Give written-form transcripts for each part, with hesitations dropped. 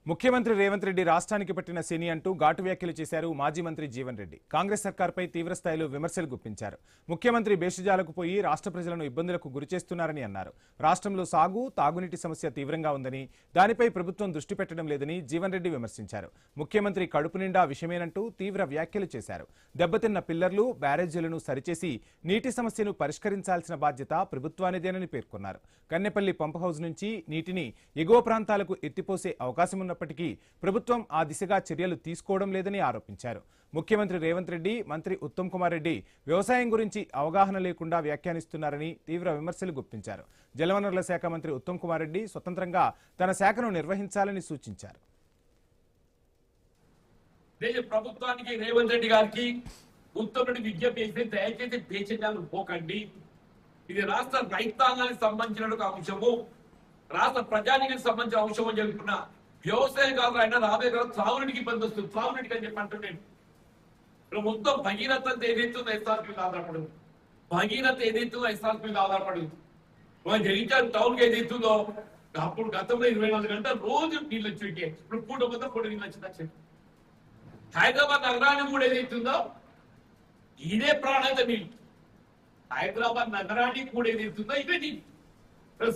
ముఖ్యమంత్రి రేవంత్ రెడ్డి రాష్ట్రానికి పట్టిన శని అంటూ ఘాటు వ్యాఖ్యలు చేశారు మాజీ మంత్రి జీవన్ రెడ్డి. కాంగ్రెస్ సర్కార్పై తీవ్రస్థాయిలో విమర్శలు గుప్పించారు. ముఖ్యమంత్రి బేషజాలకు పోయి రాష్ట్ర ప్రజలను ఇబ్బందులకు గురిచేస్తున్నారని అన్నారు. రాష్ట్రంలో సాగు, తాగునీటి సమస్య తీవ్రంగా ఉందని, దానిపై ప్రభుత్వం దృష్టి పెట్టడం లేదని జీవన్ రెడ్డి విమర్శించారు. ముఖ్యమంత్రి కడుపు నిండా విషయమేనంటూ తీవ్ర వ్యాఖ్యలు చేశారు. దెబ్బతిన్న పిల్లర్లు, బ్యారేజీలను సరిచేసి నీటి సమస్యను పరిష్కరించాల్సిన బాధ్యత ప్రభుత్వానిదేనని పేర్కొన్నారు. కన్నెపల్లి పంప్ హౌస్ నుంచి నీటిని ఎగువ ప్రాంతాలకు ఎత్తిపోసే అవకాశం ఉన్నప్పటికీ ప్రభుత్వం ఆ దిశగా చర్యలు తీసుకోవడం లేదని ఆరోపించారు. ముఖ్యమంత్రి రేవంత్ రెడ్డి, మంత్రి ఉత్తమ్ కుమార్ రెడ్డి వ్యవసాయం గురించి అవగాహన లేకుండా వ్యాఖ్యానిస్తున్నారని తీవ్ర విమర్శలు గుప్పించారు. జలవనరుల శాఖ మంత్రి ఉత్తమ్ కుమార్ రెడ్డి స్వతంత్రంగా తన శాఖను నిర్వహించాలని సూచించారు. ప్రభుత్వానికి రేవంత్ రెడ్డి గారికి ఉత్తమ్ రెడ్డి విజ్ఞప్తి చేస్తే దయచేసి దేశాలు పోకండి. ఇది రాష్ట్ర రైతాంగానికి సంబంధించిన ఒక అంశము, రాష్ట్ర ప్రజానికి సంబంధించిన అంశం అని చెప్పుకున్న వ్యవసాయదారులు అయినా రాబోయే కాలం త్రాగునీటికి ఇబ్బంది వస్తుంది. త్రాగునీటికి అని చెప్పి అంటున్నాను. ఇప్పుడు మొత్తం భగీరథ ఏదైతుందో ఎస్ఆర్పీ మీద ఆధారపడదు. భగీరథ ఏదైతుందో ఎస్ఆర్పీ మీద ఆధారపడదు. జగిత్యాల టౌన్ కి ఏదైతుందో అప్పుడు గతంలో 24 గంటలు రోజు నీళ్ళు వచ్చి ఇప్పుడు పూట మొత్తం పూట నీళ్ళు వచ్చింది. హైదరాబాద్ నగరానికి కూడా ఏదైతుందో ఇదే ప్రాణాంత నీళ్ళు. హైదరాబాద్ నగరానికి కూడా ఏదైతుందో ఇవే నీళ్ళు.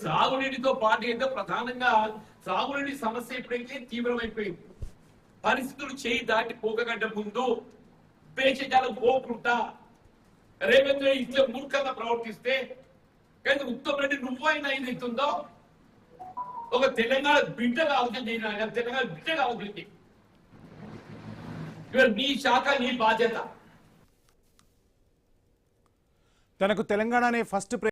సాగునీటితో పాటు అయితే ప్రధానంగా సాగునీటి సమస్య ఎప్పుడైతే తీవ్రమైపోయింది, పరిస్థితులు చేయి దాటి పోకకంటే ముందు పేషజాలం పోకుండా రేవంత్ రెడ్డి ఇట్లా మూర్ఖంగా ప్రవర్తిస్తే, కానీ ఉత్తమ్ రెడ్డి నువ్వైనా ఏదైతుందో ఒక తెలంగాణ బిడ్డగా ఆలోచన చేయాలి. తెలంగాణ బిడ్డగా ఆలోచన చేయాలి. నీ శాఖ, నీ బాధ్యత. తనకు తెలంగాణనే ఫస్ట్